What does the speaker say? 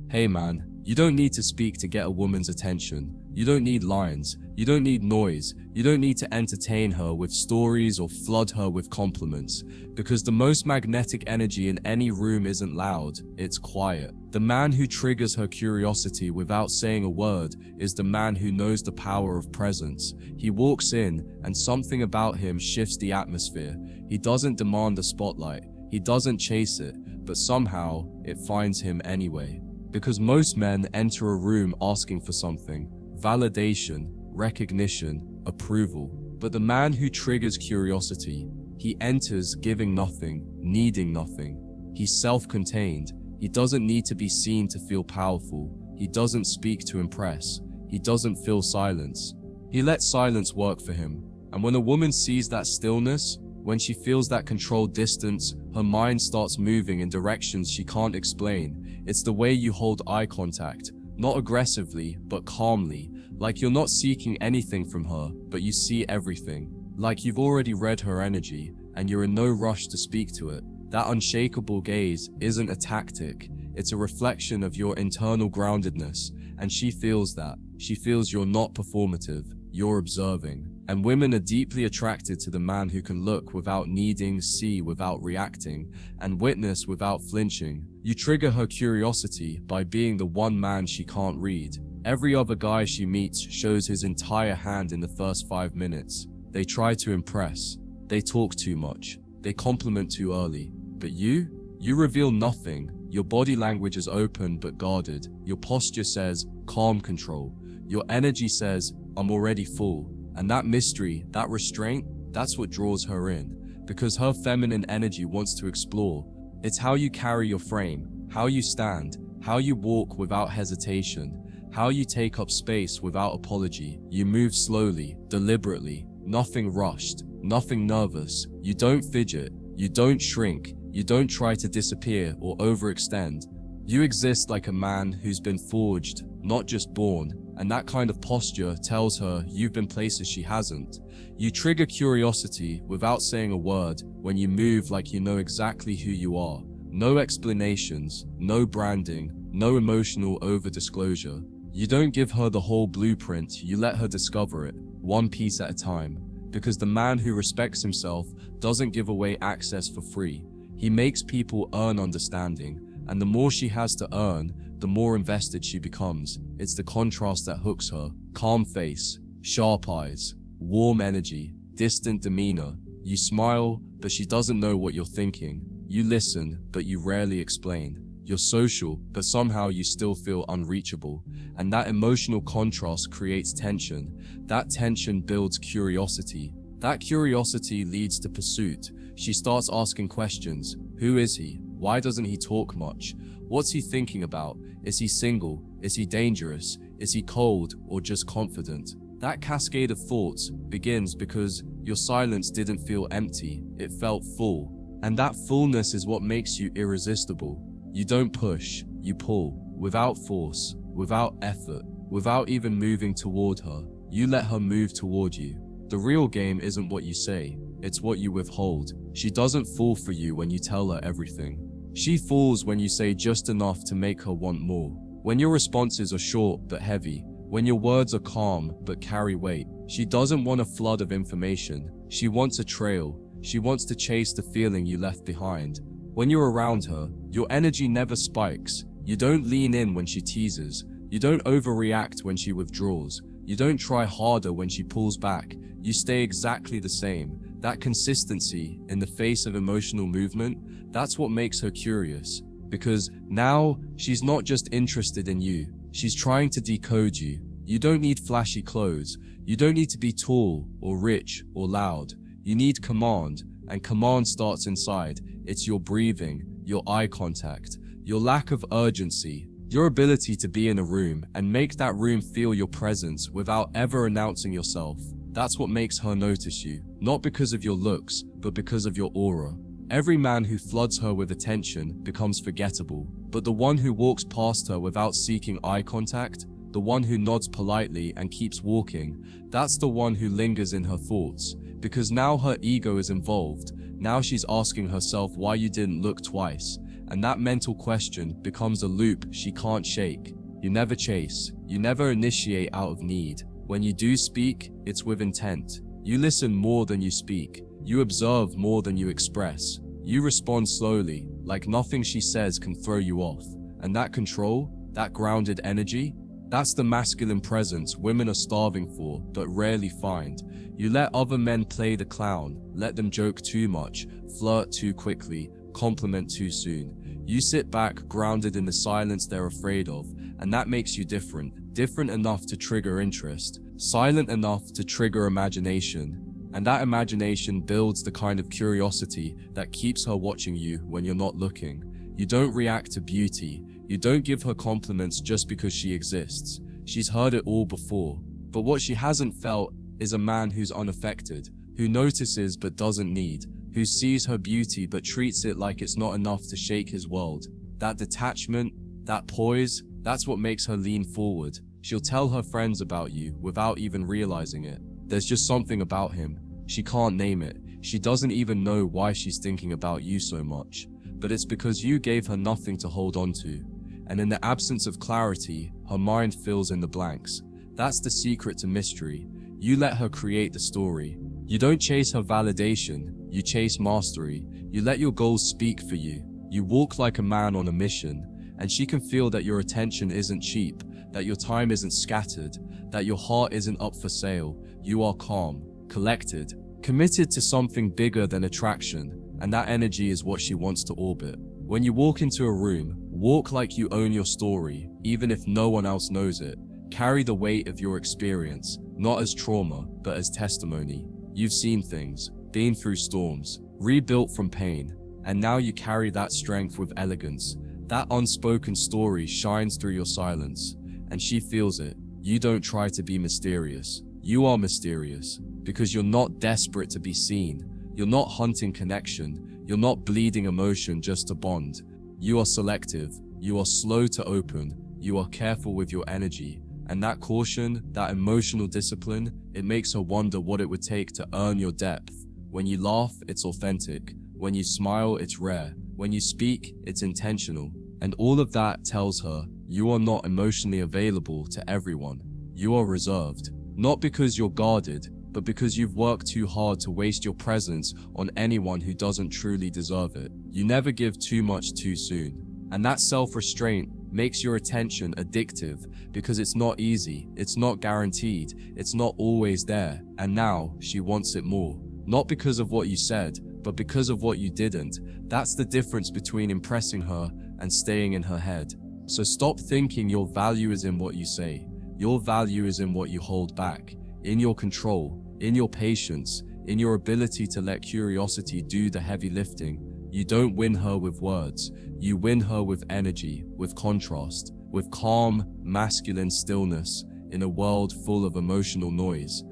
Hey man, you don't need to speak to get a woman's attention. You don't need lines. You don't need noise. You don't need to entertain her with stories or flood her with compliments. Because the most magnetic energy in any room isn't loud, it's quiet. The man who triggers her curiosity without saying a word is the man who knows the power of presence. He walks in, and something about him shifts the atmosphere. He doesn't demand the spotlight. He doesn't chase it, but somehow it finds him anyway. Because most men enter a room asking for something: validation, recognition, approval. But the man who triggers curiosity, he enters giving nothing, needing nothing. He's self-contained. He doesn't need to be seen to feel powerful. He doesn't speak to impress. He doesn't fill silence. He lets silence work for him. And when a woman sees that stillness, when she feels that controlled distance, her mind starts moving in directions she can't explain. It's the way you hold eye contact, not aggressively, but calmly, like you're not seeking anything from her, but you see everything. Like you've already read her energy, and you're in no rush to speak to it. That unshakable gaze isn't a tactic, it's a reflection of your internal groundedness, and she feels that. She feels you're not performative, you're observing. And women are deeply attracted to the man who can look without needing, see without reacting, and witness without flinching. You trigger her curiosity by being the one man she can't read. Every other guy she meets shows his entire hand in the first 5 minutes. They try to impress. They talk too much. They compliment too early. But you reveal nothing. Your body language is open but guarded. Your posture says, calm control. Your energy says, I'm already full. And that mystery, that restraint, that's what draws her in. Because her feminine energy wants to explore. It's how you carry your frame, how you stand, how you walk without hesitation, how you take up space without apology. You move slowly, deliberately, nothing rushed, nothing nervous. You don't fidget, you don't shrink, you don't try to disappear or overextend. You exist like a man who's been forged, not just born. And that kind of posture tells her you've been places she hasn't. You trigger curiosity without saying a word when you move like you know exactly who you are. No explanations, no branding, no emotional over-disclosure. You don't give her the whole blueprint, you let her discover it, one piece at a time. Because the man who respects himself doesn't give away access for free. He makes people earn understanding, and the more she has to earn, the more invested she becomes. It's the contrast that hooks her. Calm face, sharp eyes, warm energy, distant demeanor. You smile, but she doesn't know what you're thinking. You listen, but you rarely explain. You're social, but somehow you still feel unreachable. And that emotional contrast creates tension. That tension builds curiosity. That curiosity leads to pursuit. She starts asking questions. Who is he? Why doesn't he talk much? What's he thinking about? Is he single? Is he dangerous? Is he cold or just confident? That cascade of thoughts begins because your silence didn't feel empty, it felt full. And that fullness is what makes you irresistible. You don't push, you pull, without force, without effort, without even moving toward her. You let her move toward you. The real game isn't what you say, it's what you withhold. She doesn't fall for you when you tell her everything. She falls when you say just enough to make her want more. When your responses are short but heavy. When your words are calm but carry weight. She doesn't want a flood of information. She wants a trail. She wants to chase the feeling you left behind. When you're around her, your energy never spikes. You don't lean in when she teases. You don't overreact when she withdraws. You don't try harder when she pulls back. You stay exactly the same. That consistency in the face of emotional movement, that's what makes her curious. Because now, she's not just interested in you, she's trying to decode you. You don't need flashy clothes. You don't need to be tall, or rich, or loud. You need command, and command starts inside. It's your breathing, your eye contact, your lack of urgency, your ability to be in a room and make that room feel your presence without ever announcing yourself. That's what makes her notice you, not because of your looks, but because of your aura. Every man who floods her with attention becomes forgettable, but the one who walks past her without seeking eye contact, the one who nods politely and keeps walking, that's the one who lingers in her thoughts, because now her ego is involved. Now she's asking herself why you didn't look twice, and that mental question becomes a loop she can't shake. You never chase. You never initiate out of need. When you do speak, it's with intent. You listen more than you speak. You observe more than you express. You respond slowly, like nothing she says can throw you off. And that control, that grounded energy, that's the masculine presence women are starving for, but rarely find. You let other men play the clown, let them joke too much, flirt too quickly, compliment too soon. You sit back, grounded in the silence they're afraid of, and that makes you different. Different enough to trigger interest, silent enough to trigger imagination. And that imagination builds the kind of curiosity that keeps her watching you when you're not looking. You don't react to beauty. You don't give her compliments just because she exists. She's heard it all before. But what she hasn't felt is a man who's unaffected, who notices but doesn't need, who sees her beauty but treats it like it's not enough to shake his world. That detachment, that poise, that's what makes her lean forward. She'll tell her friends about you without even realizing it. There's just something about him. She can't name it. She doesn't even know why she's thinking about you so much. But it's because you gave her nothing to hold on to. And in the absence of clarity, her mind fills in the blanks. That's the secret to mystery. You let her create the story. You don't chase her validation. You chase mastery. You let your goals speak for you. You walk like a man on a mission. And she can feel that your attention isn't cheap, that your time isn't scattered, that your heart isn't up for sale. You are calm, collected, committed to something bigger than attraction, and that energy is what she wants to orbit. When you walk into a room, walk like you own your story, even if no one else knows it. Carry the weight of your experience, not as trauma, but as testimony. You've seen things, been through storms, rebuilt from pain, and now you carry that strength with elegance. That unspoken story shines through your silence, and she feels it. You don't try to be mysterious. You are mysterious, because you're not desperate to be seen. You're not hunting connection. You're not bleeding emotion just to bond. You are selective. You are slow to open. You are careful with your energy. And that caution, that emotional discipline, it makes her wonder what it would take to earn your depth. When you laugh, it's authentic. When you smile, it's rare. When you speak, it's intentional. And all of that tells her you are not emotionally available to everyone. You are reserved. Not because you're guarded, but because you've worked too hard to waste your presence on anyone who doesn't truly deserve it. You never give too much too soon. And that self-restraint makes your attention addictive because it's not easy, it's not guaranteed, it's not always there. And now she wants it more. Not because of what you said, but because of what you didn't. That's the difference between impressing her and staying in her head. So stop thinking your value is in what you say. Your value is in what you hold back, in your control, in your patience, in your ability to let curiosity do the heavy lifting. You don't win her with words. You win her with energy, with contrast, with calm, masculine stillness in a world full of emotional noise.